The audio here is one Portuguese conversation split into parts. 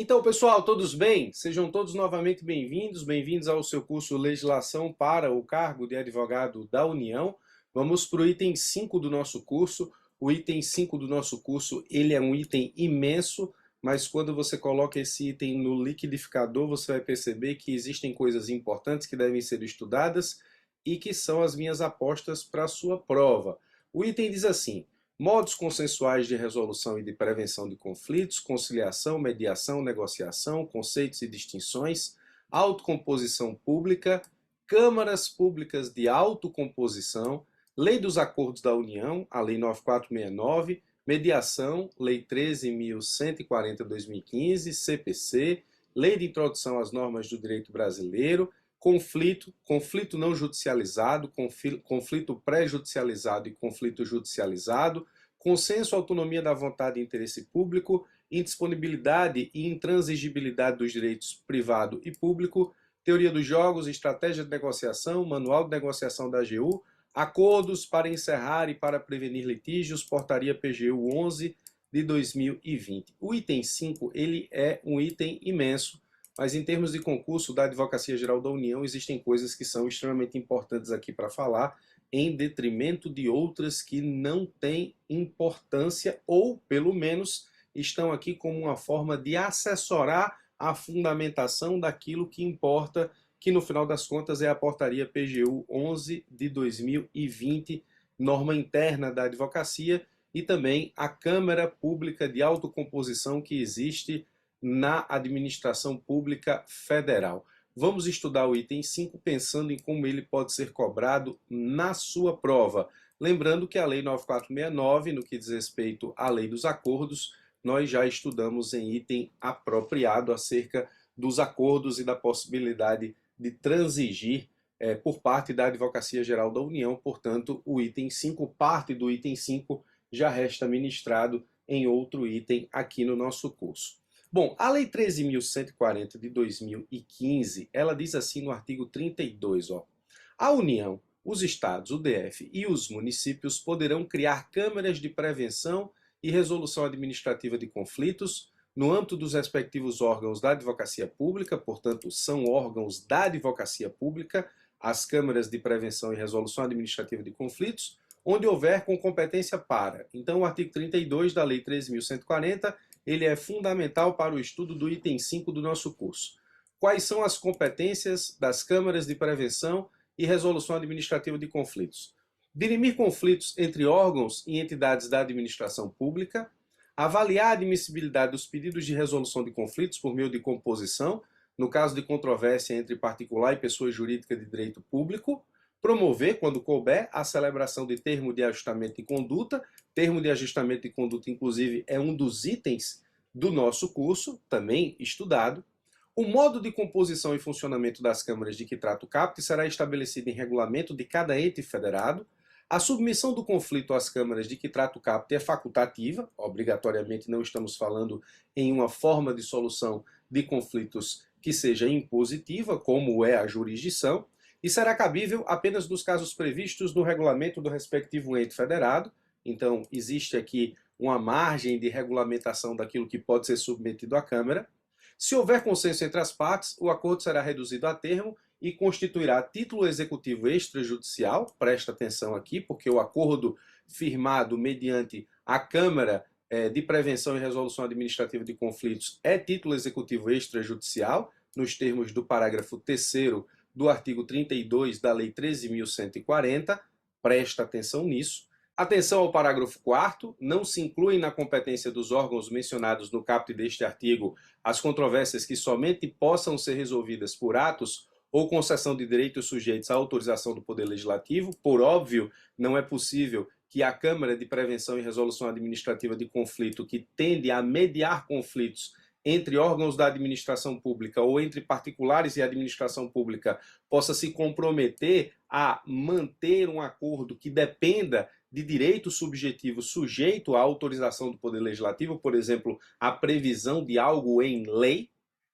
Então, pessoal, todos bem? Sejam todos novamente bem-vindos ao seu curso Legislação para o Cargo de Advogado da União. Vamos para o item 5 do nosso curso. O item 5 do nosso curso, ele é um item imenso, mas quando você coloca esse item no liquidificador, você vai perceber que existem coisas importantes que devem ser estudadas e que são as minhas apostas para a sua prova. O item diz assim: modos consensuais de resolução e de prevenção de conflitos, conciliação, mediação, negociação, conceitos e distinções, autocomposição pública, câmaras públicas de autocomposição, Lei dos Acordos da União, a Lei 9469, mediação, Lei 13.140/2015, CPC, Lei de Introdução às Normas do Direito Brasileiro, conflito não judicializado, conflito pré-judicializado e conflito judicializado, consenso, autonomia da vontade e interesse público, indisponibilidade e intransigibilidade dos direitos privado e público, teoria dos jogos, estratégia de negociação, manual de negociação da AGU, acordos para encerrar e para prevenir litígios, portaria PGU 11 de 2020. O item 5, ele é um item imenso, mas em termos de concurso da Advocacia Geral da União, existem coisas que são extremamente importantes aqui para falar, em detrimento de outras que não têm importância, ou pelo menos estão aqui como uma forma de assessorar a fundamentação daquilo que importa, que no final das contas é a portaria PGU 11 de 2020, norma interna da advocacia, e também a Câmara Pública de Autocomposição que existe na administração pública federal. Vamos estudar o item 5 pensando em como ele pode ser cobrado na sua prova. Lembrando que a Lei 9469, no que diz respeito à Lei dos Acordos, nós já estudamos em item apropriado acerca dos acordos e da possibilidade de transigir por parte da Advocacia Geral da União. Portanto, o item 5, parte do item 5, já resta ministrado em outro item aqui no nosso curso. Bom, a Lei 13.140 de 2015, ela diz assim no artigo 32, a União, os Estados, o DF e os municípios poderão criar câmaras de prevenção e resolução administrativa de conflitos no âmbito dos respectivos órgãos da advocacia pública, portanto, são órgãos da advocacia pública, as câmaras de prevenção e resolução administrativa de conflitos, onde houver com competência para. Então, o artigo 32 da Lei 13.140, ele é fundamental para o estudo do item 5 do nosso curso. Quais são as competências das câmaras de prevenção e resolução administrativa de conflitos? Dirimir conflitos entre órgãos e entidades da administração pública, avaliar a admissibilidade dos pedidos de resolução de conflitos por meio de composição, no caso de controvérsia entre particular e pessoa jurídica de direito público, promover, quando couber, a celebração de termo de ajustamento de conduta. Termo de ajustamento de conduta, inclusive, é um dos itens do nosso curso, também estudado. O modo de composição e funcionamento das câmaras de que trata o caput será estabelecido em regulamento de cada ente federado. A submissão do conflito às câmaras de que trata o caput é facultativa, obrigatoriamente não estamos falando em uma forma de solução de conflitos que seja impositiva, como é a jurisdição, e será cabível apenas nos casos previstos no regulamento do respectivo ente federado. Então, existe aqui uma margem de regulamentação daquilo que pode ser submetido à Câmara. Se houver consenso entre as partes, o acordo será reduzido a termo e constituirá título executivo extrajudicial. Presta atenção aqui, porque o acordo firmado mediante a Câmara de Prevenção e Resolução Administrativa de Conflitos é título executivo extrajudicial, nos termos do parágrafo 3º do artigo 32 da Lei 13.140, presta atenção nisso. Atenção ao parágrafo 4º, não se incluem na competência dos órgãos mencionados no caput deste artigo as controvérsias que somente possam ser resolvidas por atos ou concessão de direitos sujeitos à autorização do Poder Legislativo. Por óbvio, não é possível que a Câmara de Prevenção e Resolução Administrativa de Conflito, que tende a mediar conflitos entre órgãos da administração pública ou entre particulares e administração pública, possa se comprometer a manter um acordo que dependa de direito subjetivo sujeito à autorização do Poder Legislativo, por exemplo, a previsão de algo em lei.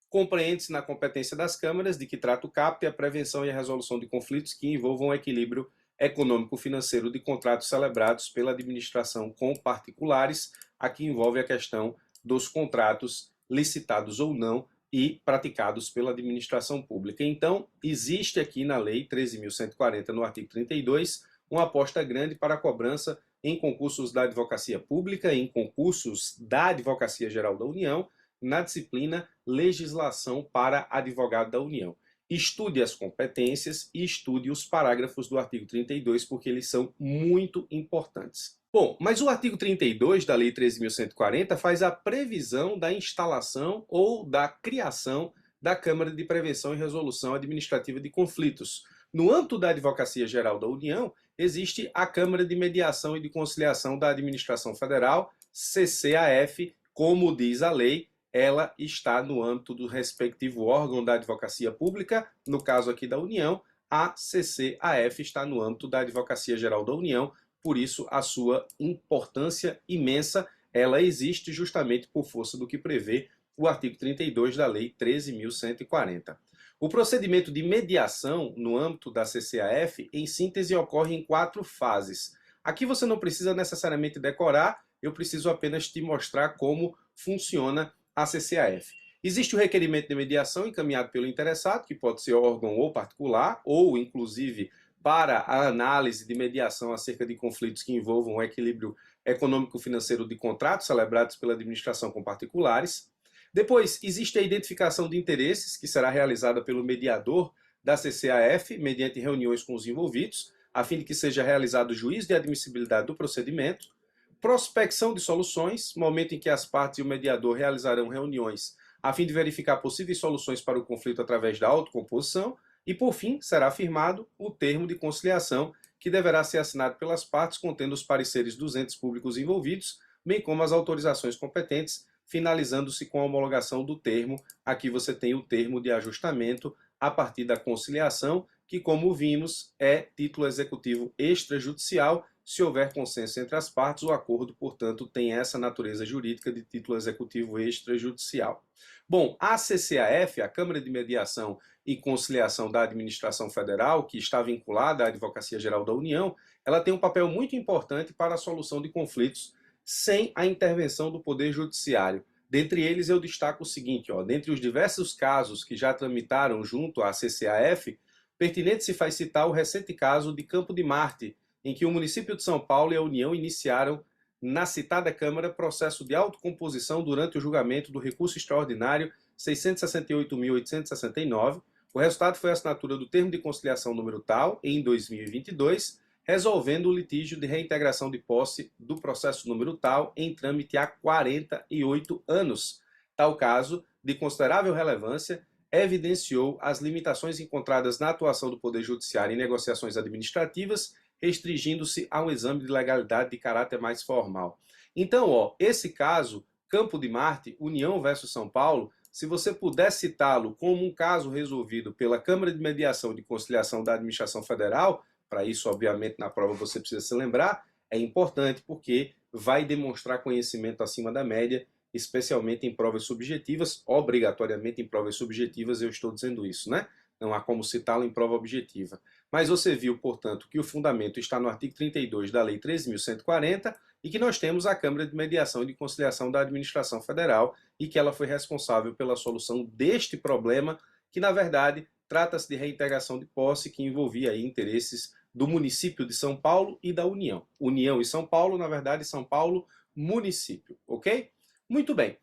Compreende-se na competência das câmaras de que trata o caput a prevenção e a resolução de conflitos que envolvam o equilíbrio econômico-financeiro de contratos celebrados pela administração com particulares. Aqui envolve a questão dos contratos licitados ou não e praticados pela administração pública. Então, existe aqui na Lei 13.140, no artigo 32, uma aposta grande para a cobrança em concursos da advocacia pública, em concursos da Advocacia Geral da União, na disciplina Legislação para Advogado da União. Estude as competências e estude os parágrafos do artigo 32, porque eles são muito importantes. Bom, mas o artigo 32 da Lei 13.140 faz a previsão da instalação ou da criação da Câmara de Prevenção e Resolução Administrativa de Conflitos. No âmbito da Advocacia Geral da União, existe a Câmara de Mediação e de Conciliação da Administração Federal, CCAF, como diz a lei, ela está no âmbito do respectivo órgão da advocacia pública, no caso aqui da União, a CCAF está no âmbito da Advocacia Geral da União, por isso a sua importância imensa, ela existe justamente por força do que prevê o artigo 32 da Lei 13.140. O procedimento de mediação no âmbito da CCAF, em síntese, ocorre em 4 fases. Aqui você não precisa necessariamente decorar, eu preciso apenas te mostrar como funciona a CCAF. Existe o requerimento de mediação encaminhado pelo interessado, que pode ser órgão ou particular, ou inclusive para a análise de mediação acerca de conflitos que envolvam o equilíbrio econômico-financeiro de contratos celebrados pela administração com particulares. Depois, existe a identificação de interesses, que será realizada pelo mediador da CCAF, mediante reuniões com os envolvidos, a fim de que seja realizado o juízo de admissibilidade do procedimento. Prospecção de soluções, momento em que as partes e o mediador realizarão reuniões a fim de verificar possíveis soluções para o conflito através da autocomposição. E, por fim, será firmado o termo de conciliação, que deverá ser assinado pelas partes, contendo os pareceres dos entes públicos envolvidos, bem como as autorizações competentes, finalizando-se com a homologação do termo. Aqui você tem o termo de ajustamento a partir da conciliação, que, como vimos, é título executivo extrajudicial. Se houver consenso entre as partes, o acordo, portanto, tem essa natureza jurídica de título executivo extrajudicial. Bom, a CCAF, a Câmara de Mediação e Conciliação da Administração Federal, que está vinculada à Advocacia Geral da União, ela tem um papel muito importante para a solução de conflitos sem a intervenção do Poder Judiciário. Dentre eles, eu destaco o seguinte, dentre os diversos casos que já tramitaram junto à CCAF, pertinente se faz citar o recente caso de Campo de Marte, em que o município de São Paulo e a União iniciaram, na citada Câmara, processo de autocomposição durante o julgamento do recurso extraordinário 668.869. O resultado foi a assinatura do termo de conciliação número tal, em 2022, resolvendo o litígio de reintegração de posse do processo número tal, em trâmite há 48 anos. Tal caso, de considerável relevância, evidenciou as limitações encontradas na atuação do Poder Judiciário em negociações administrativas, restringindo-se a um exame de legalidade de caráter mais formal. Então, esse caso, Campo de Marte, União versus São Paulo, se você puder citá-lo como um caso resolvido pela Câmara de Mediação e de Conciliação da Administração Federal, para isso, obviamente, na prova você precisa se lembrar, é importante porque vai demonstrar conhecimento acima da média, especialmente em provas subjetivas, obrigatoriamente em provas subjetivas eu estou dizendo isso, né? Não há como citá-lo em prova objetiva. Mas você viu, portanto, que o fundamento está no artigo 32 da Lei 13.140 e que nós temos a Câmara de Mediação e de Conciliação da Administração Federal e que ela foi responsável pela solução deste problema, que, na verdade, trata-se de reintegração de posse que envolvia aí interesses do município de São Paulo e da União. União e São Paulo, na verdade, São Paulo, município, ok? Muito bem.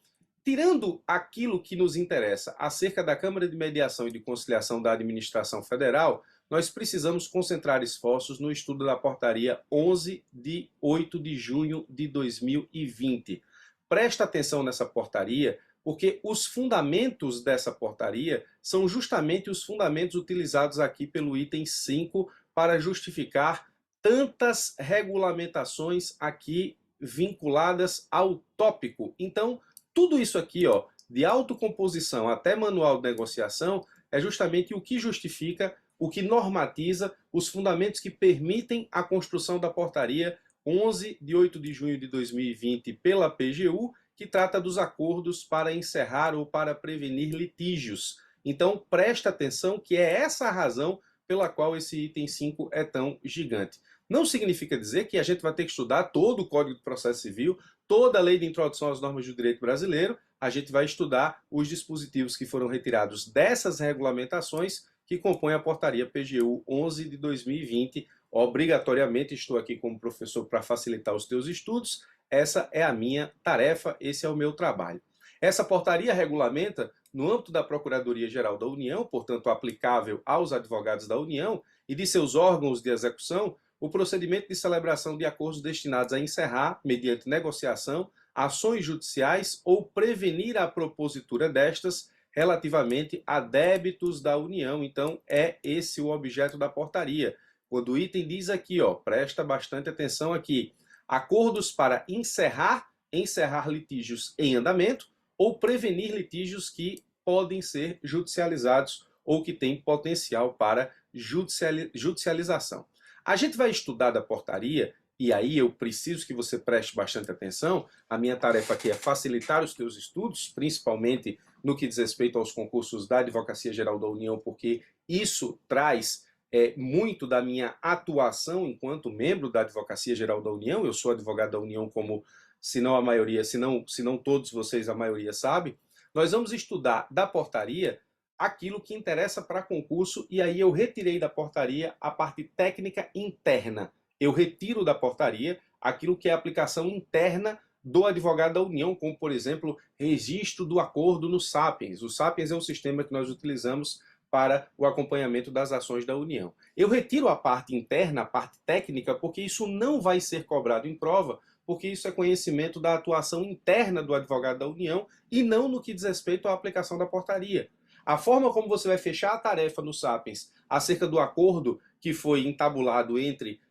Tirando aquilo que nos interessa acerca da Câmara de Mediação e de Conciliação da Administração Federal, nós precisamos concentrar esforços no estudo da Portaria 11 de 8 de junho de 2020. Presta atenção nessa portaria, porque os fundamentos dessa portaria são justamente os fundamentos utilizados aqui pelo item 5 para justificar tantas regulamentações aqui vinculadas ao tópico. Então, tudo isso aqui, de autocomposição até manual de negociação, é justamente o que justifica, o que normatiza os fundamentos que permitem a construção da portaria 11 de 8 de junho de 2020 pela PGU, que trata dos acordos para encerrar ou para prevenir litígios. Então, presta atenção que é essa a razão pela qual esse item 5 é tão gigante. Não significa dizer que a gente vai ter que estudar todo o Código de Processo Civil, toda a lei de introdução às normas do direito brasileiro, a gente vai estudar os dispositivos que foram retirados dessas regulamentações que compõem a portaria PGU 11 de 2020. Obrigatoriamente estou aqui como professor para facilitar os teus estudos. Essa é a minha tarefa, esse é o meu trabalho. Essa portaria regulamenta, no âmbito da Procuradoria-Geral da União, portanto aplicável aos advogados da União e de seus órgãos de execução, o procedimento de celebração de acordos destinados a encerrar, mediante negociação, ações judiciais ou prevenir a propositura destas relativamente a débitos da União. Então, é esse o objeto da portaria. Quando o item diz aqui, ó, presta bastante atenção aqui, acordos para encerrar litígios em andamento ou prevenir litígios que podem ser judicializados ou que têm potencial para judicialização. A gente vai estudar da portaria, e aí eu preciso que você preste bastante atenção. A minha tarefa aqui é facilitar os teus estudos, principalmente no que diz respeito aos concursos da Advocacia Geral da União, porque isso traz muito da minha atuação enquanto membro da Advocacia Geral da União. Eu sou advogado da União, como se não a maioria, se não todos vocês, a maioria sabe. Nós vamos estudar da portaria aquilo que interessa para concurso, e aí eu retirei da portaria a parte técnica interna. Eu retiro da portaria aquilo que é a aplicação interna do advogado da União, como, por exemplo, registro do acordo no Sapiens. O Sapiens é um sistema que nós utilizamos para o acompanhamento das ações da União. Eu retiro a parte interna, a parte técnica, porque isso não vai ser cobrado em prova, porque isso é conhecimento da atuação interna do advogado da União e não no que diz respeito à aplicação da portaria. A forma como você vai fechar a tarefa no Sapiens acerca do acordo que foi entabulado entre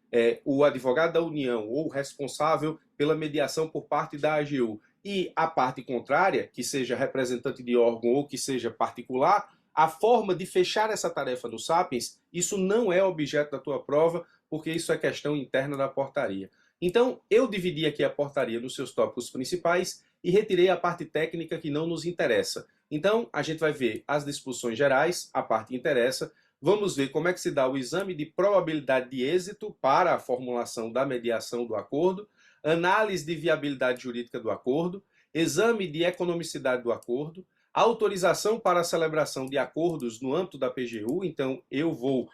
o advogado da União ou o responsável pela mediação por parte da AGU e a parte contrária, que seja representante de órgão ou que seja particular, a forma de fechar essa tarefa no Sapiens, isso não é objeto da tua prova, porque isso é questão interna da portaria. Então, eu dividi aqui a portaria nos seus tópicos principais e retirei a parte técnica que não nos interessa. Então, a gente vai ver as disposições gerais, a parte que interessa. Vamos ver como é que se dá o exame de probabilidade de êxito para a formulação da mediação do acordo, análise de viabilidade jurídica do acordo, exame de economicidade do acordo, autorização para a celebração de acordos no âmbito da PGU. Então, eu vou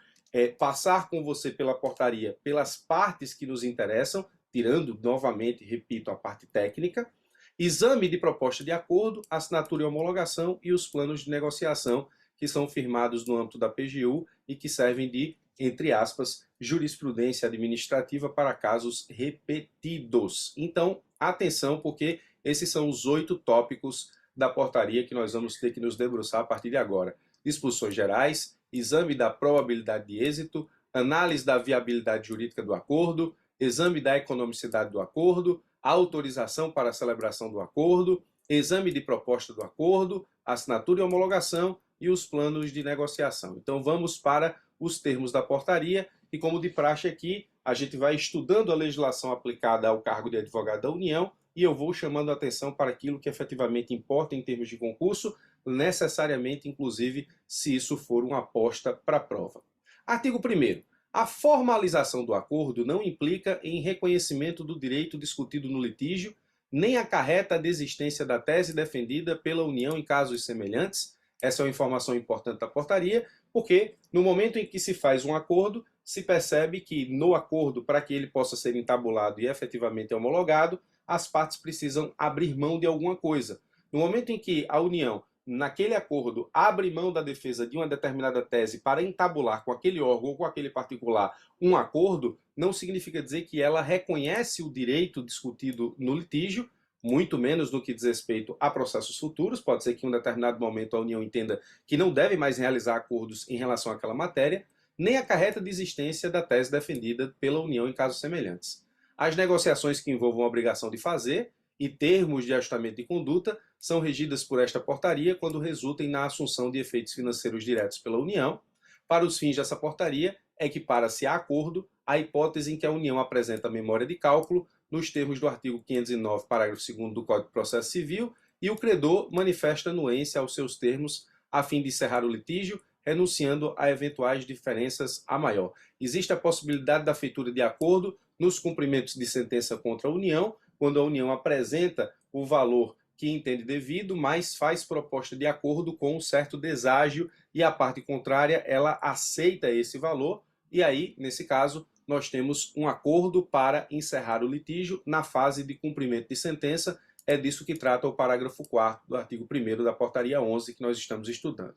passar com você pela portaria, pelas partes que nos interessam, tirando novamente, repito, a parte técnica, exame de proposta de acordo, assinatura e homologação e os planos de negociação que são firmados no âmbito da PGU e que servem de, entre aspas, jurisprudência administrativa para casos repetidos. Então, atenção, porque esses são os 8 tópicos da portaria que nós vamos ter que nos debruçar a partir de agora. Disposições gerais, exame da probabilidade de êxito, análise da viabilidade jurídica do acordo, exame da economicidade do acordo, autorização para a celebração do acordo, exame de proposta do acordo, assinatura e homologação e os planos de negociação. Então vamos para os termos da portaria e, como de praxe aqui, a gente vai estudando a legislação aplicada ao cargo de advogado da União e eu vou chamando a atenção para aquilo que efetivamente importa em termos de concurso, necessariamente, inclusive, se isso for uma aposta para a prova. Artigo 1º. A formalização do acordo não implica em reconhecimento do direito discutido no litígio, nem acarreta a desistência da tese defendida pela União em casos semelhantes. Essa é uma informação importante da portaria, porque no momento em que se faz um acordo, se percebe que no acordo, para que ele possa ser entabulado e efetivamente homologado, as partes precisam abrir mão de alguma coisa. No momento em que a União, naquele acordo, abre mão da defesa de uma determinada tese para entabular com aquele órgão ou com aquele particular um acordo, não significa dizer que ela reconhece o direito discutido no litígio, muito menos no que diz respeito a processos futuros. Pode ser que em um determinado momento a União entenda que não deve mais realizar acordos em relação àquela matéria, nem acarreta desistência da tese defendida pela União em casos semelhantes. As negociações que envolvam a obrigação de fazer e termos de ajustamento de conduta são regidas por esta portaria quando resultem na assunção de efeitos financeiros diretos pela União. Para os fins dessa portaria, equipara-se a acordo a hipótese em que a União apresenta memória de cálculo nos termos do artigo 509, parágrafo 2º do Código de Processo Civil, e o credor manifesta anuência aos seus termos a fim de encerrar o litígio, renunciando a eventuais diferenças a maior. Existe a possibilidade da feitura de acordo nos cumprimentos de sentença contra a União, quando a União apresenta o valor que entende devido, mas faz proposta de acordo com um certo deságio e a parte contrária, ela aceita esse valor e aí, nesse caso, nós temos um acordo para encerrar o litígio na fase de cumprimento de sentença. É disso que trata o parágrafo 4º do artigo 1º da portaria 11 que nós estamos estudando.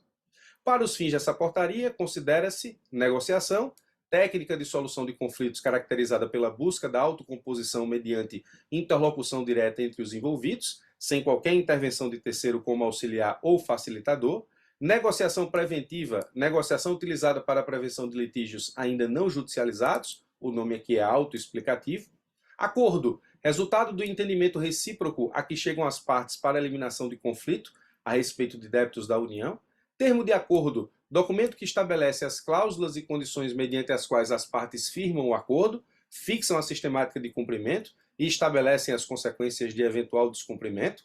Para os fins dessa portaria, considera-se negociação, técnica de solução de conflitos caracterizada pela busca da autocomposição mediante interlocução direta entre os envolvidos, sem qualquer intervenção de terceiro como auxiliar ou facilitador, negociação preventiva, negociação utilizada para a prevenção de litígios ainda não judicializados, o nome aqui é autoexplicativo, acordo, resultado do entendimento recíproco a que chegam as partes para a eliminação de conflito a respeito de débitos da União, termo de acordo, documento que estabelece as cláusulas e condições mediante as quais as partes firmam o acordo, fixam a sistemática de cumprimento e estabelecem as consequências de eventual descumprimento.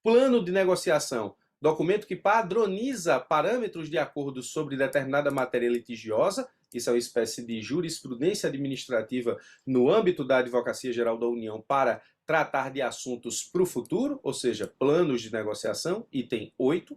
Plano de negociação, documento que padroniza parâmetros de acordo sobre determinada matéria litigiosa, isso é uma espécie de jurisprudência administrativa no âmbito da Advocacia Geral da União para tratar de assuntos para o futuro, ou seja, planos de negociação, item 8.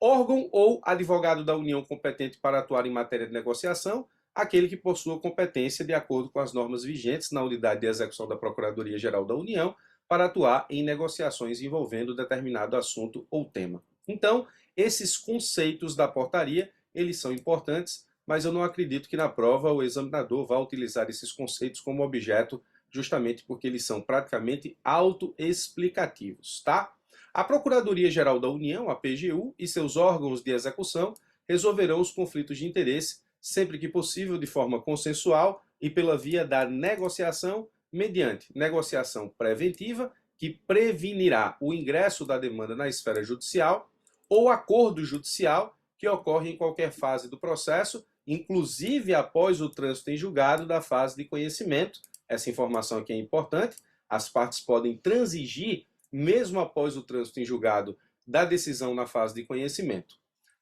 Órgão ou advogado da União competente para atuar em matéria de negociação, aquele que possua competência de acordo com as normas vigentes na unidade de execução da Procuradoria-Geral da União para atuar em negociações envolvendo determinado assunto ou tema. Então, esses conceitos da portaria, eles são importantes, mas eu não acredito que na prova o examinador vá utilizar esses conceitos como objeto, justamente porque eles são praticamente autoexplicativos, tá? A Procuradoria-Geral da União, a PGU, e seus órgãos de execução resolverão os conflitos de interesse, sempre que possível, de forma consensual e pela via da negociação, mediante negociação preventiva, que prevenirá o ingresso da demanda na esfera judicial, ou acordo judicial, que ocorre em qualquer fase do processo, inclusive após o trânsito em julgado da fase de conhecimento. Essa informação aqui é importante. As partes podem transigir mesmo após o trânsito em julgado da decisão na fase de conhecimento.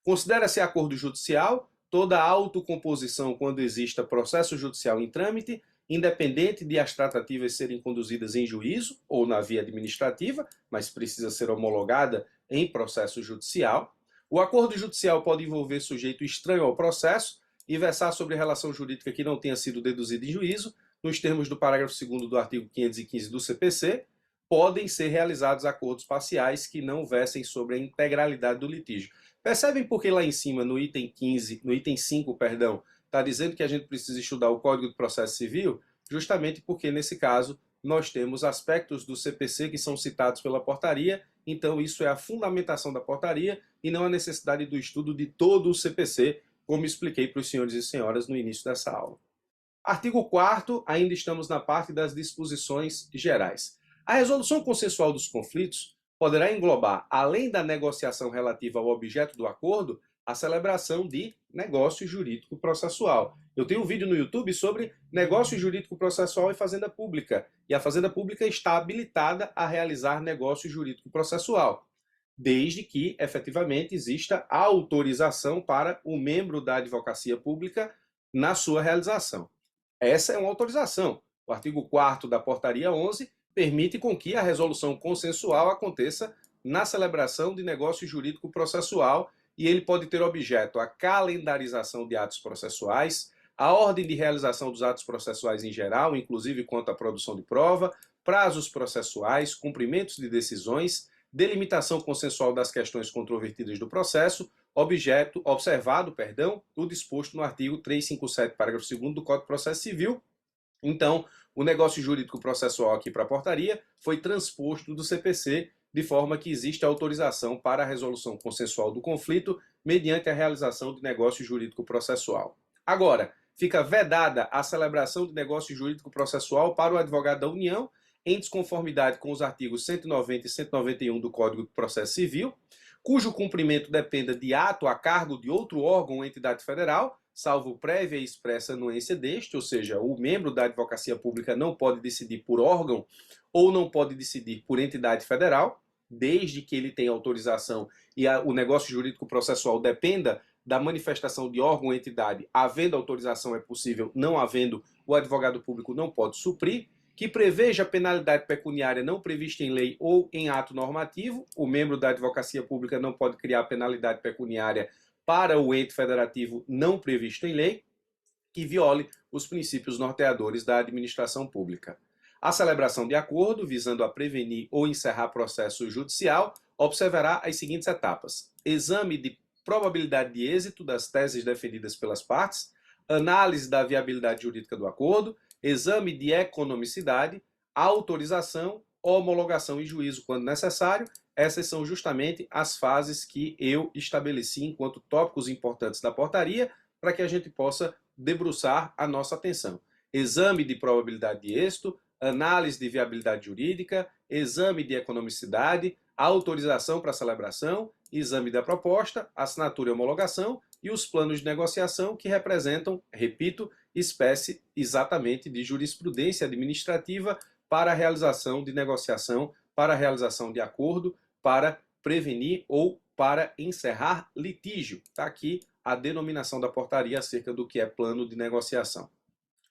Considera-se acordo judicial toda autocomposição quando exista processo judicial em trâmite, independente de as tratativas serem conduzidas em juízo ou na via administrativa, mas precisa ser homologada em processo judicial. O acordo judicial pode envolver sujeito estranho ao processo e versar sobre relação jurídica que não tenha sido deduzida em juízo, nos termos do parágrafo 2º do artigo 515 do CPC, podem ser realizados acordos parciais que não versem sobre a integralidade do litígio. Percebem por que lá em cima, no item 5, está dizendo que a gente precisa estudar o Código de Processo Civil? Justamente porque, nesse caso, nós temos aspectos do CPC que são citados pela portaria, então isso é a fundamentação da portaria e não a necessidade do estudo de todo o CPC, como expliquei para os senhores e senhoras no início dessa aula. Artigo 4º, ainda estamos na parte das disposições gerais. A resolução consensual dos conflitos poderá englobar, além da negociação relativa ao objeto do acordo, a celebração de negócio jurídico processual. Eu tenho um vídeo no YouTube sobre negócio jurídico processual e fazenda pública, e a fazenda pública está habilitada a realizar negócio jurídico processual, desde que, efetivamente, exista autorização para o membro da advocacia pública na sua realização. Essa é uma autorização. O artigo 4º da portaria 11 permite com que a resolução consensual aconteça na celebração de negócio jurídico processual e ele pode ter objeto a calendarização de atos processuais, a ordem de realização dos atos processuais em geral, inclusive quanto à produção de prova, prazos processuais, cumprimentos de decisões, delimitação consensual das questões controvertidas do processo, observado o disposto no artigo 357, parágrafo 2º do Código de Processo Civil. Então, o negócio jurídico processual aqui para a portaria foi transposto do CPC, de forma que existe autorização para a resolução consensual do conflito mediante a realização de negócio jurídico processual. Agora, fica vedada a celebração de negócio jurídico processual para o advogado da União, em desconformidade com os artigos 190 e 191 do Código de Processo Civil, cujo cumprimento dependa de ato a cargo de outro órgão ou entidade federal, salvo prévia e expressa anuência deste, ou seja, o membro da advocacia pública não pode decidir por órgão ou não pode decidir por entidade federal, desde que ele tenha autorização e o negócio jurídico processual dependa da manifestação de órgão ou entidade. Havendo autorização é possível, não havendo, o advogado público não pode suprir. que preveja penalidade pecuniária não prevista em lei ou em ato normativo. O membro da advocacia pública não pode criar penalidade pecuniária para o ente federativo não previsto em lei, que viole os princípios norteadores da administração pública. A celebração de acordo, visando a prevenir ou encerrar processo judicial, observará as seguintes etapas: exame de probabilidade de êxito das teses defendidas pelas partes, análise da viabilidade jurídica do acordo, exame de economicidade, autorização, homologação e juízo quando necessário. Essas são justamente as fases que eu estabeleci enquanto tópicos importantes da portaria, para que a gente possa debruçar a nossa atenção. Exame de probabilidade de êxito, análise de viabilidade jurídica, exame de economicidade, autorização para celebração, exame da proposta, assinatura e homologação e os planos de negociação, que representam, repito, espécie exatamente de jurisprudência administrativa para a realização de negociação, para a realização de acordo, para prevenir ou para encerrar litígio. Está aqui a denominação da portaria acerca do que é plano de negociação.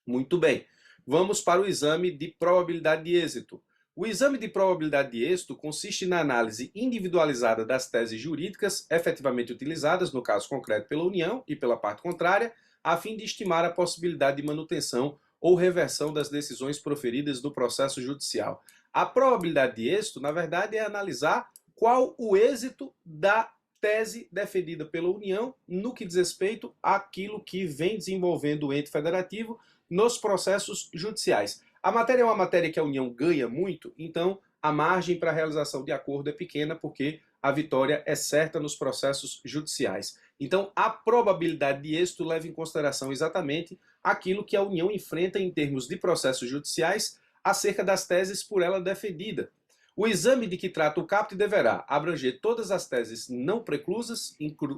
Muito bem, vamos para o exame de probabilidade de êxito. O exame de probabilidade de êxito consiste na análise individualizada das teses jurídicas efetivamente utilizadas, no caso concreto pela União e pela parte contrária, a fim de estimar a possibilidade de manutenção ou reversão das decisões proferidas no processo judicial. A probabilidade de êxito, na verdade, é analisar qual o êxito da tese defendida pela União no que diz respeito àquilo que vem desenvolvendo o ente federativo nos processos judiciais. A matéria é uma matéria que a União ganha muito, então a margem para a realização de acordo é pequena, porque a vitória é certa nos processos judiciais. Então, a probabilidade de êxito leva em consideração exatamente aquilo que a União enfrenta em termos de processos judiciais acerca das teses por ela defendida. O exame de que trata o caput deverá abranger todas as teses não preclusas,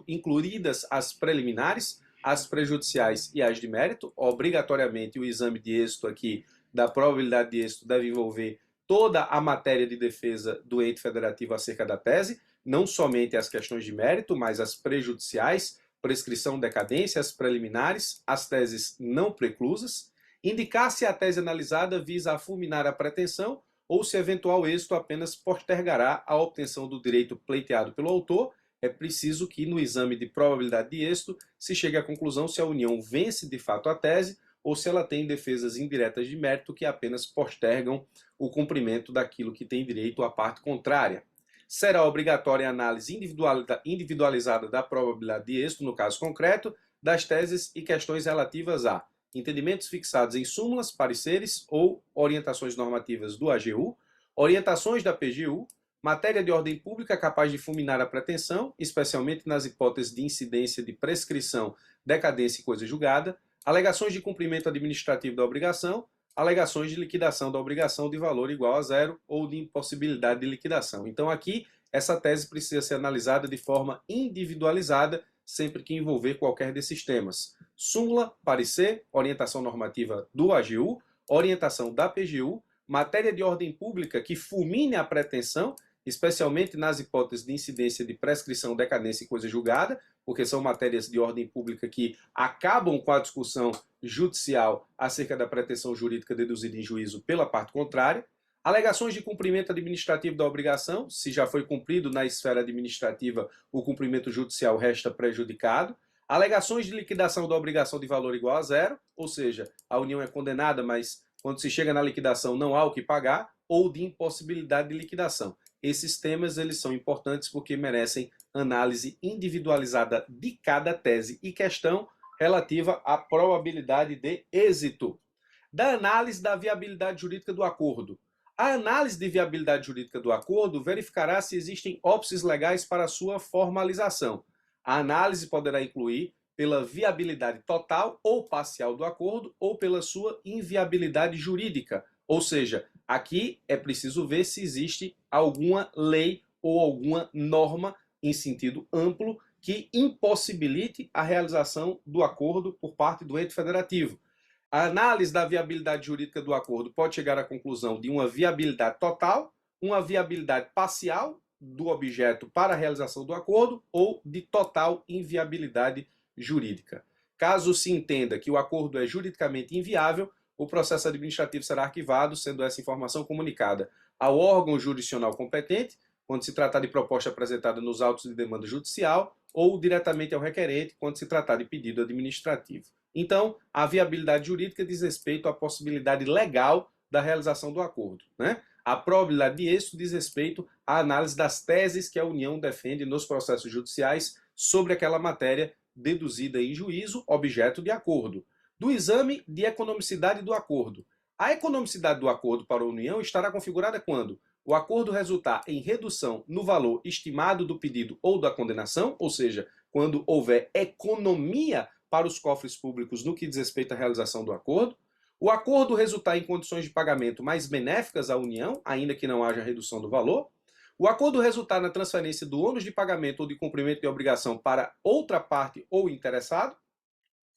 incluídas as preliminares, as prejudiciais e as de mérito. Obrigatoriamente, o exame de êxito aqui da probabilidade de êxito deve envolver toda a matéria de defesa do ente federativo acerca da tese, não somente as questões de mérito, mas as prejudiciais, prescrição, decadência, as preliminares, as teses não preclusas. Indicar se a tese analisada visa a fulminar a pretensão ou se eventual êxito apenas postergará a obtenção do direito pleiteado pelo autor. É preciso que no exame de probabilidade de êxito se chegue à conclusão se a União vence de fato a tese ou se ela tem defesas indiretas de mérito que apenas postergam o cumprimento daquilo que tem direito à parte contrária. Será obrigatória a análise individualizada da probabilidade de êxito, no caso concreto, das teses e questões relativas a entendimentos fixados em súmulas, pareceres ou orientações normativas do AGU, orientações da PGU, matéria de ordem pública capaz de fulminar a pretensão, especialmente nas hipóteses de incidência de prescrição, decadência e coisa julgada, alegações de cumprimento administrativo da obrigação, alegações de liquidação da obrigação de valor igual a zero ou de impossibilidade de liquidação. Então aqui, essa tese precisa ser analisada de forma individualizada sempre que envolver qualquer desses temas. Súmula, parecer, orientação normativa do AGU, orientação da PGU, matéria de ordem pública que fulmine a pretensão, especialmente nas hipóteses de incidência de prescrição, decadência e coisa julgada, porque são matérias de ordem pública que acabam com a discussão judicial acerca da pretensão jurídica deduzida em juízo pela parte contrária. Alegações de cumprimento administrativo da obrigação, se já foi cumprido na esfera administrativa, o cumprimento judicial resta prejudicado. Alegações de liquidação da obrigação de valor igual a zero, ou seja, a União é condenada, mas quando se chega na liquidação não há o que pagar, ou de impossibilidade de liquidação. Esses temas eles são importantes porque merecem análise individualizada de cada tese e questão relativa à probabilidade de êxito. Da análise da viabilidade jurídica do acordo. A análise de viabilidade jurídica do acordo verificará se existem óbices legais para sua formalização. A análise poderá incluir pela viabilidade total ou parcial do acordo ou pela sua inviabilidade jurídica. Ou seja, aqui é preciso ver se existe alguma lei ou alguma norma em sentido amplo que impossibilite a realização do acordo por parte do ente federativo. A análise da viabilidade jurídica do acordo pode chegar à conclusão de uma viabilidade total, uma viabilidade parcial do objeto para a realização do acordo ou de total inviabilidade jurídica. Caso se entenda que o acordo é juridicamente inviável, o processo administrativo será arquivado, sendo essa informação comunicada ao órgão jurisdicional competente, quando se tratar de proposta apresentada nos autos de demanda judicial, ou diretamente ao requerente, quando se tratar de pedido administrativo. Então, a viabilidade jurídica diz respeito à possibilidade legal da realização do acordo, né? A probabilidade de êxito diz respeito à análise das teses que a União defende nos processos judiciais sobre aquela matéria deduzida em juízo, objeto de acordo. Do exame de economicidade do acordo. A economicidade do acordo para a União estará configurada quando o acordo resultar em redução no valor estimado do pedido ou da condenação, ou seja, quando houver economia para os cofres públicos no que diz respeito à realização do acordo, o acordo resultar em condições de pagamento mais benéficas à União, ainda que não haja redução do valor, o acordo resultar na transferência do ônus de pagamento ou de cumprimento de obrigação para outra parte ou interessado,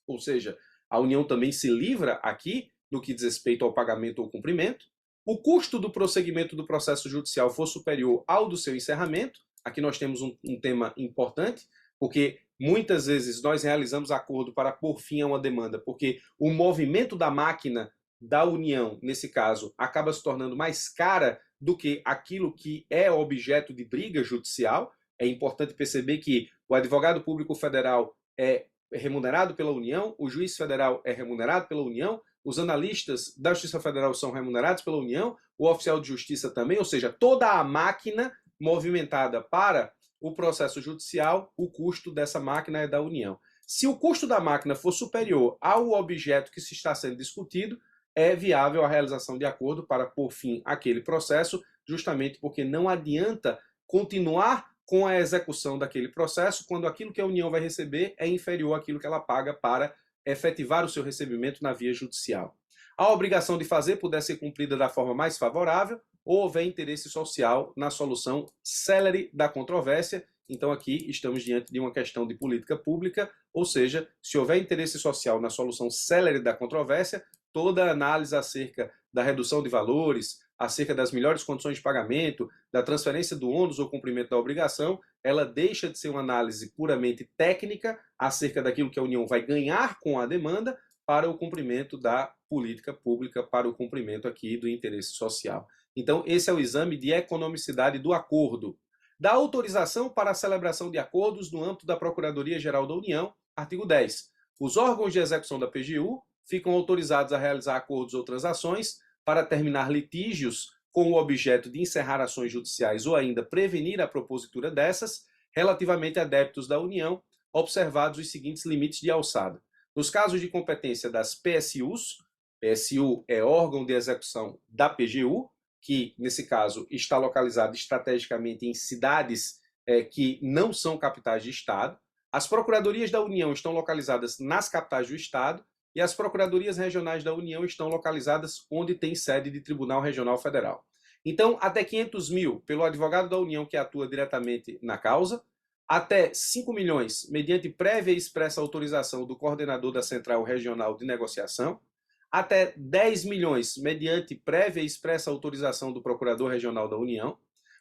ou seja, a União também se livra aqui no que diz respeito ao pagamento ou cumprimento, o custo do prosseguimento do processo judicial for superior ao do seu encerramento. Aqui nós temos um tema importante, porque muitas vezes nós realizamos acordo para pôr fim a uma demanda, porque o movimento da máquina da União, nesse caso, acaba se tornando mais cara do que aquilo que é objeto de briga judicial. É importante perceber que o advogado público federal é remunerado pela União, o juiz federal é remunerado pela União, os analistas da Justiça Federal são remunerados pela União, o oficial de justiça também, ou seja, toda a máquina movimentada para o processo judicial, o custo dessa máquina é da União. Se o custo da máquina for superior ao objeto que se está sendo discutido, é viável a realização de acordo para pôr fim àquele processo, justamente porque não adianta continuar com a execução daquele processo quando aquilo que a União vai receber é inferior àquilo que ela paga para efetivar o seu recebimento na via judicial. A obrigação de fazer puder ser cumprida da forma mais favorável ou houver interesse social na solução célere da controvérsia. Então aqui estamos diante de uma questão de política pública, ou seja, se houver interesse social na solução célere da controvérsia, toda a análise acerca da redução de valores, acerca das melhores condições de pagamento, da transferência do ônus ou cumprimento da obrigação, ela deixa de ser uma análise puramente técnica acerca daquilo que a União vai ganhar com a demanda para o cumprimento da política pública, para o cumprimento aqui do interesse social. Então, esse é o exame de economicidade do acordo. Da autorização para a celebração de acordos no âmbito da Procuradoria-Geral da União, artigo 10. Os órgãos de execução da PGU ficam autorizados a realizar acordos ou transações para terminar litígios com o objeto de encerrar ações judiciais ou ainda prevenir a propositura dessas, relativamente a débitos da União, observados os seguintes limites de alçada. Nos casos de competência das PSUs, PSU é órgão de execução da PGU, que, nesse caso, está localizado estrategicamente em cidades que não são capitais de Estado. As procuradorias da União estão localizadas nas capitais do Estado e as procuradorias regionais da União estão localizadas onde tem sede de Tribunal Regional Federal. Então, até 500 mil pelo advogado da União que atua diretamente na causa, até 5 milhões mediante prévia e expressa autorização do coordenador da Central Regional de Negociação, até 10 milhões mediante prévia e expressa autorização do Procurador Regional da União.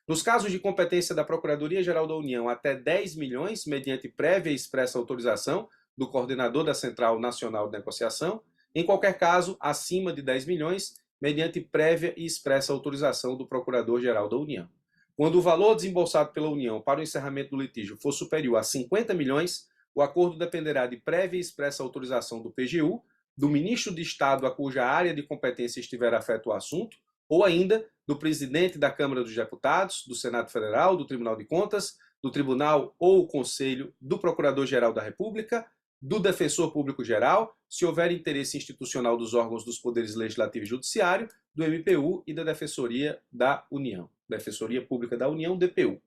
Nos casos de competência da Procuradoria-Geral da União, até 10 milhões mediante prévia e expressa autorização do coordenador da Central Nacional de Negociação. Em qualquer caso, acima de 10 milhões, mediante prévia e expressa autorização do Procurador-Geral da União. Quando o valor desembolsado pela União para o encerramento do litígio for superior a 50 milhões, o acordo dependerá de prévia e expressa autorização do PGU, do ministro de Estado a cuja área de competência estiver afeto ao assunto, ou ainda do presidente da Câmara dos Deputados, do Senado Federal, do Tribunal de Contas, do Tribunal ou Conselho, do Procurador-Geral da República, do Defensor Público Geral, se houver interesse institucional dos órgãos dos Poderes Legislativo e Judiciário, do MPU e da Defensoria da União. Defensoria Pública da União, DPU.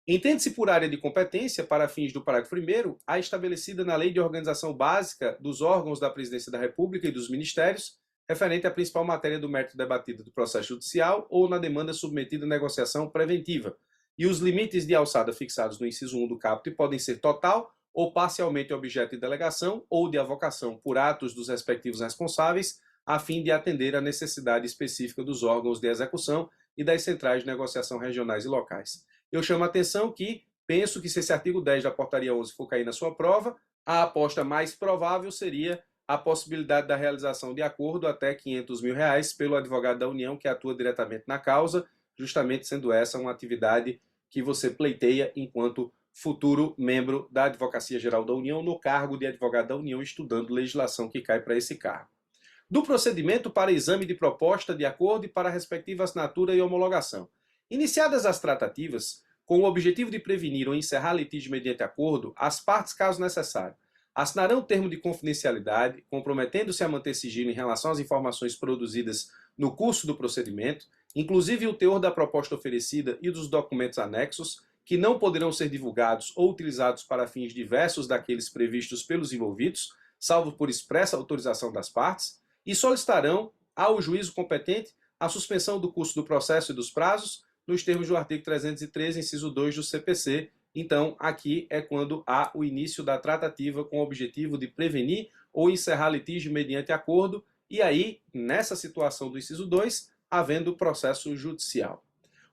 Entende-se por área de competência, para fins do parágrafo 1º, a estabelecida na Lei de Organização Básica dos órgãos da Presidência da República e dos Ministérios, referente à principal matéria do mérito debatido do processo judicial ou na demanda submetida à negociação preventiva, e os limites de alçada fixados no inciso 1 do caput podem ser total ou parcialmente objeto de delegação ou de avocação por atos dos respectivos responsáveis, a fim de atender à necessidade específica dos órgãos de execução e das centrais de negociação regionais e locais. Eu chamo a atenção que penso que se esse artigo 10 da portaria 11 for cair na sua prova, a aposta mais provável seria a possibilidade da realização de acordo até R$500 mil pelo advogado da União que atua diretamente na causa, justamente sendo essa uma atividade que você pleiteia enquanto futuro membro da Advocacia Geral da União no cargo de advogado da União, estudando legislação que cai para esse cargo. Do procedimento para exame de proposta de acordo e para a respectiva assinatura e homologação. Iniciadas as tratativas, com o objetivo de prevenir ou encerrar litígio mediante acordo, as partes, caso necessário, assinarão termo de confidencialidade, comprometendo-se a manter sigilo em relação às informações produzidas no curso do procedimento, inclusive o teor da proposta oferecida e dos documentos anexos, que não poderão ser divulgados ou utilizados para fins diversos daqueles previstos pelos envolvidos, salvo por expressa autorização das partes, e solicitarão ao juízo competente a suspensão do curso do processo e dos prazos, nos termos do artigo 313, inciso 2 do CPC. Então, aqui é quando há o início da tratativa com o objetivo de prevenir ou encerrar litígio mediante acordo, e aí, nessa situação do inciso 2, havendo processo judicial.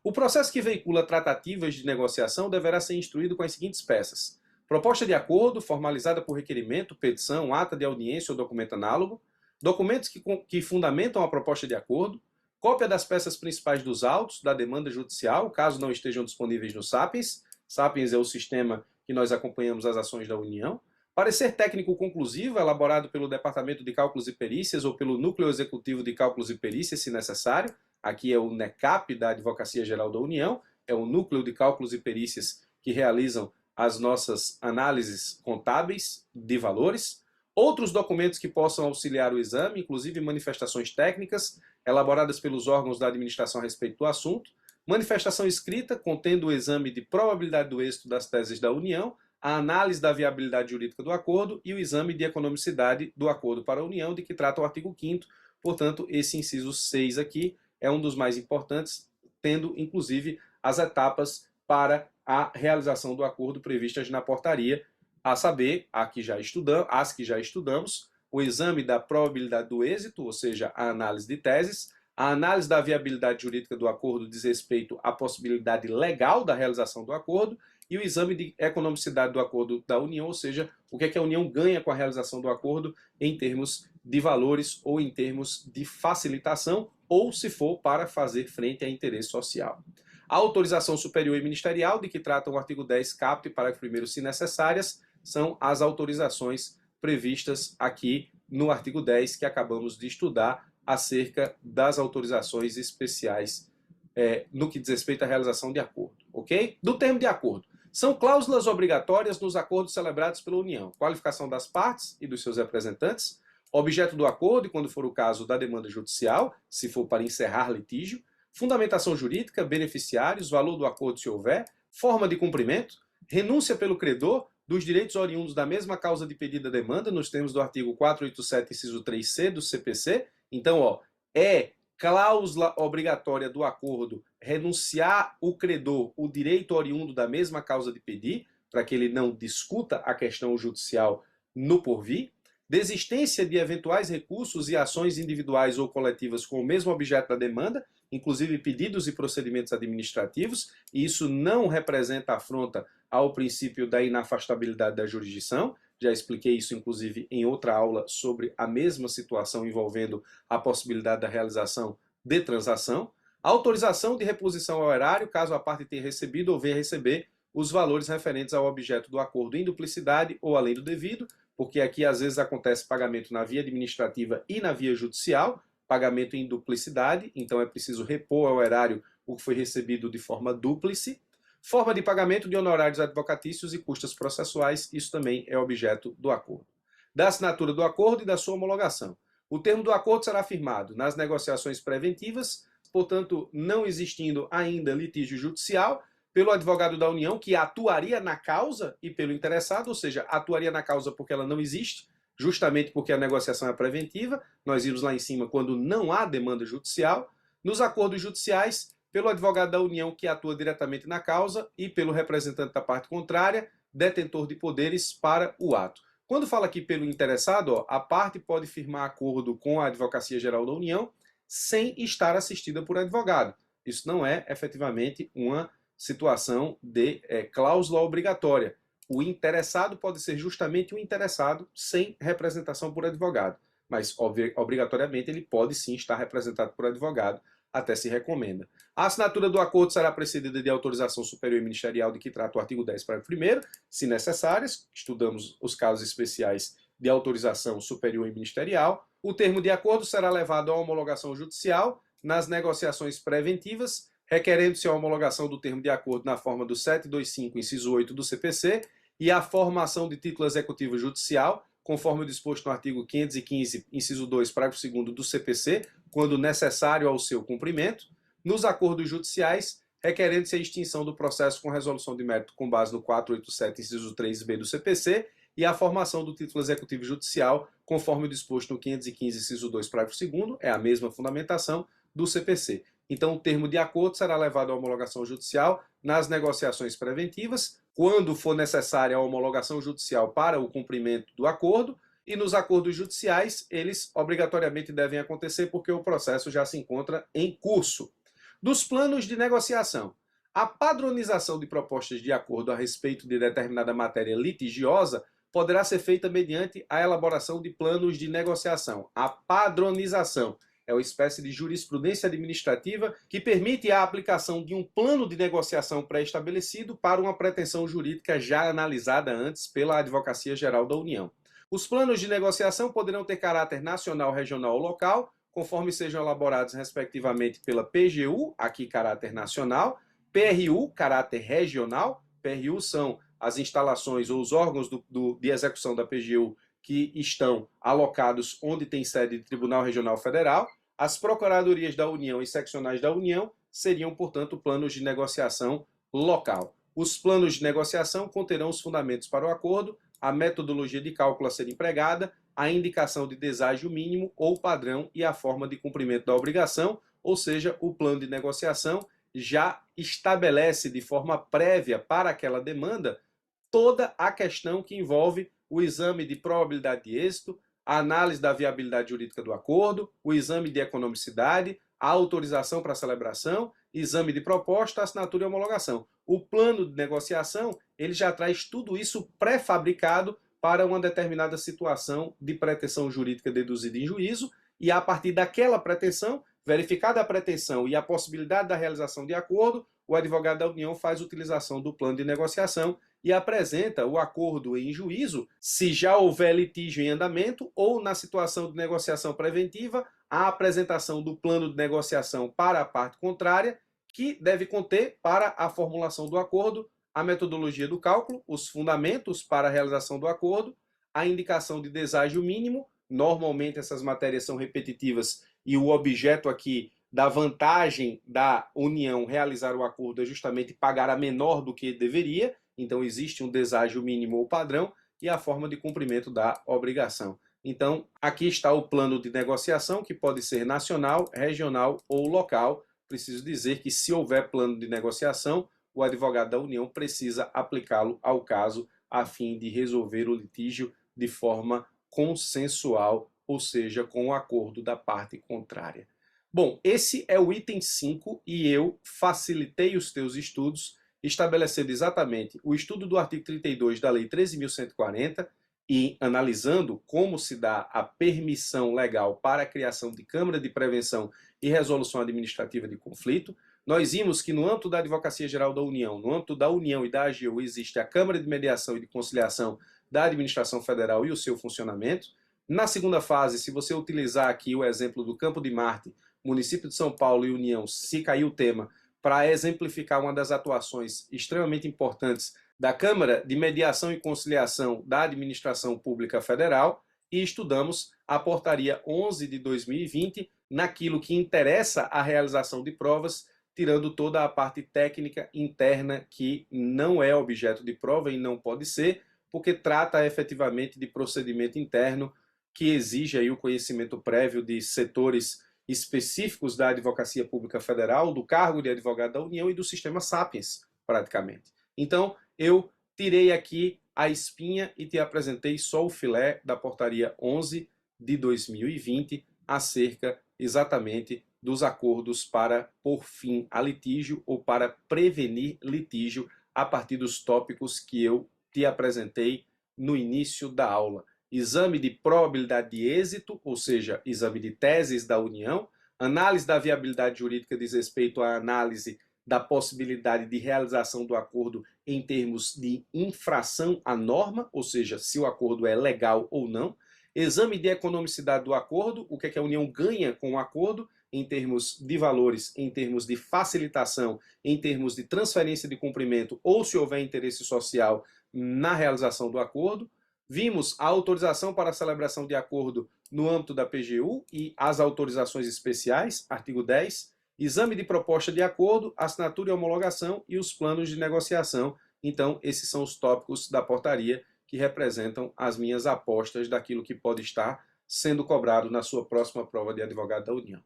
O processo que veicula tratativas de negociação deverá ser instruído com as seguintes peças: proposta de acordo, formalizada por requerimento, petição, ata de audiência ou documento análogo, documentos que fundamentam a proposta de acordo, cópia das peças principais dos autos, da demanda judicial, caso não estejam disponíveis no Sapiens. Sapiens é o sistema que nós acompanhamos as ações da União. Parecer técnico conclusivo, elaborado pelo Departamento de Cálculos e Perícias ou pelo Núcleo Executivo de Cálculos e Perícias, se necessário. Aqui é o NECAP da Advocacia Geral da União, é o Núcleo de Cálculos e Perícias que realizam as nossas análises contábeis de valores. Outros documentos que possam auxiliar o exame, inclusive manifestações técnicas, elaboradas pelos órgãos da administração a respeito do assunto, manifestação escrita, contendo o exame de probabilidade do êxito das teses da União, a análise da viabilidade jurídica do acordo e o exame de economicidade do acordo para a União, de que trata o artigo 5º. Portanto, esse inciso 6 aqui é um dos mais importantes, tendo, inclusive, as etapas para a realização do acordo previstas na portaria, a saber, as que já estudamos, o exame da probabilidade do êxito, ou seja, a análise de teses, a análise da viabilidade jurídica do acordo diz respeito à possibilidade legal da realização do acordo, e o exame de economicidade do acordo da União, ou seja, o que é que a União ganha com a realização do acordo em termos de valores ou em termos de facilitação, ou se for para fazer frente a interesse social. A autorização superior e ministerial, de que trata o artigo 10 caput, parágrafo 1º, se necessárias, são as autorizações previstas aqui no artigo 10 que acabamos de estudar acerca das autorizações especiais no que diz respeito à realização de acordo, ok? Do termo de acordo. São cláusulas obrigatórias nos acordos celebrados pela União. Qualificação das partes e dos seus representantes, objeto do acordo e, quando for o caso, da demanda judicial, se for para encerrar litígio, fundamentação jurídica, beneficiários, valor do acordo se houver, forma de cumprimento, renúncia pelo credor dos direitos oriundos da mesma causa de pedido da demanda, nos termos do artigo 487, inciso 3c do CPC. Então, é cláusula obrigatória do acordo renunciar o credor o direito oriundo da mesma causa de pedir, para que ele não discuta a questão judicial no porvir. Desistência de eventuais recursos e ações individuais ou coletivas com o mesmo objeto da demanda, inclusive pedidos e procedimentos administrativos, e isso não representa afronta ao princípio da inafastabilidade da jurisdição. Já expliquei isso, inclusive, em outra aula sobre a mesma situação envolvendo a possibilidade da realização de transação. Autorização de reposição ao erário, caso a parte tenha recebido ou venha receber os valores referentes ao objeto do acordo em duplicidade ou além do devido, porque aqui às vezes acontece pagamento na via administrativa e na via judicial, pagamento em duplicidade, então é preciso repor ao erário o que foi recebido de forma dúplice. Forma de pagamento de honorários advocatícios e custas processuais, isso também é objeto do acordo. Da assinatura do acordo e da sua homologação. O termo do acordo será firmado nas negociações preventivas, portanto, não existindo ainda litígio judicial, pelo advogado da União, que atuaria na causa, e pelo interessado, ou seja, atuaria na causa porque ela não existe, justamente porque a negociação é preventiva. Nós vimos lá em cima quando não há demanda judicial. Nos acordos judiciais, pelo advogado da União que atua diretamente na causa e pelo representante da parte contrária, detentor de poderes para o ato. Quando fala aqui pelo interessado, a parte pode firmar acordo com a Advocacia Geral da União sem estar assistida por advogado. Isso não é efetivamente uma situação de cláusula obrigatória. o interessado pode ser justamente o interessado sem representação por advogado, mas obrigatoriamente ele pode sim estar representado por advogado, até se recomenda. A assinatura do acordo será precedida de autorização superior e ministerial de que trata o artigo 10, parágrafo 1º, se necessárias. Estudamos os casos especiais de autorização superior e ministerial. O termo de acordo será levado à homologação judicial nas negociações preventivas, requerendo-se a homologação do termo de acordo na forma do 725, inciso 8 do CPC, e a formação de título executivo judicial, conforme o disposto no artigo 515, inciso 2, parágrafo 2º do CPC, quando necessário ao seu cumprimento, nos acordos judiciais, requerendo-se a extinção do processo com resolução de mérito com base no 487, inciso 3b do CPC, e a formação do título executivo judicial, conforme o disposto no 515, inciso 2, parágrafo 2º, é a mesma fundamentação do CPC. Então, o termo de acordo será levado à homologação judicial nas negociações preventivas, quando for necessária a homologação judicial para o cumprimento do acordo, e nos acordos judiciais, eles obrigatoriamente devem acontecer porque o processo já se encontra em curso. Dos planos de negociação. A padronização de propostas de acordo a respeito de determinada matéria litigiosa poderá ser feita mediante a elaboração de planos de negociação. A padronização é uma espécie de jurisprudência administrativa que permite a aplicação de um plano de negociação pré-estabelecido para uma pretensão jurídica já analisada antes pela Advocacia Geral da União. Os planos de negociação poderão ter caráter nacional, regional ou local, conforme sejam elaborados respectivamente pela PGU, aqui caráter nacional, PRU, caráter regional. PRU são as instalações ou os órgãos de execução da PGU que estão alocados onde tem sede de Tribunal Regional Federal. As Procuradorias da União e seccionais da União seriam, portanto, planos de negociação local. Os planos de negociação conterão os fundamentos para o acordo, a metodologia de cálculo a ser empregada, a indicação de deságio mínimo ou padrão e a forma de cumprimento da obrigação, ou seja, o plano de negociação já estabelece de forma prévia para aquela demanda toda a questão que envolve o exame de probabilidade de êxito, a análise da viabilidade jurídica do acordo, o exame de economicidade, a autorização para a celebração, exame de proposta, assinatura e homologação. O plano de negociação, ele já traz tudo isso pré-fabricado para uma determinada situação de pretensão jurídica deduzida em juízo, e a partir daquela pretensão, verificada a pretensão e a possibilidade da realização de acordo, o advogado da União faz utilização do plano de negociação e apresenta o acordo em juízo, se já houver litígio em andamento, ou na situação de negociação preventiva, a apresentação do plano de negociação para a parte contrária, que deve conter, para a formulação do acordo, a metodologia do cálculo, os fundamentos para a realização do acordo, a indicação de deságio mínimo. Normalmente essas matérias são repetitivas e o objeto aqui da vantagem da União realizar o acordo é justamente pagar a menor do que deveria. Então existe um deságio mínimo ou padrão e a forma de cumprimento da obrigação. Então aqui está o plano de negociação, que pode ser nacional, regional ou local. Preciso dizer que, se houver plano de negociação, o advogado da União precisa aplicá-lo ao caso a fim de resolver o litígio de forma consensual, ou seja, com o acordo da parte contrária. Bom, esse é o item 5 e eu facilitei os teus estudos estabelecendo exatamente o estudo do artigo 32 da Lei 13.140 e analisando como se dá a permissão legal para a criação de Câmara de Prevenção e Resolução Administrativa de Conflito. Nós vimos que no âmbito da Advocacia Geral da União, no âmbito da União e da AGU, existe a Câmara de Mediação e de Conciliação da Administração Federal e o seu funcionamento. Na segunda fase, se você utilizar aqui o exemplo do Campo de Marte, município de São Paulo e União, se cair o tema, para exemplificar uma das atuações extremamente importantes da Câmara de Mediação e Conciliação da Administração Pública Federal, e estudamos a Portaria 11 de 2020 naquilo que interessa a realização de provas, tirando toda a parte técnica interna que não é objeto de prova e não pode ser, porque trata efetivamente de procedimento interno que exige aí o conhecimento prévio de setores específicos da Advocacia Pública Federal, do cargo de advogado da União e do sistema Sapiens, praticamente. Então, eu tirei aqui a espinha e te apresentei só o filé da Portaria 11 de 2020 acerca exatamente dos acordos para pôr fim a litígio ou para prevenir litígio a partir dos tópicos que eu te apresentei no início da aula. Exame de probabilidade de êxito, ou seja, exame de teses da União, análise da viabilidade jurídica diz respeito à análise da possibilidade de realização do acordo em termos de infração à norma, ou seja, se o acordo é legal ou não. Exame de economicidade do acordo, o que é que a União ganha com o acordo, em termos de valores, em termos de facilitação, em termos de transferência de cumprimento ou se houver interesse social na realização do acordo. Vimos a autorização para a celebração de acordo no âmbito da PGU e as autorizações especiais, artigo 10, exame de proposta de acordo, assinatura e homologação e os planos de negociação. Então, esses são os tópicos da portaria que representam as minhas apostas daquilo que pode estar sendo cobrado na sua próxima prova de advogado da União.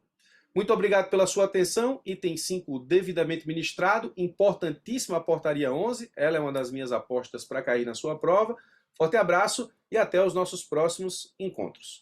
Muito obrigado pela sua atenção. Item 5 devidamente ministrado, importantíssima a portaria 11, ela é uma das minhas apostas para cair na sua prova. Forte abraço e até os nossos próximos encontros.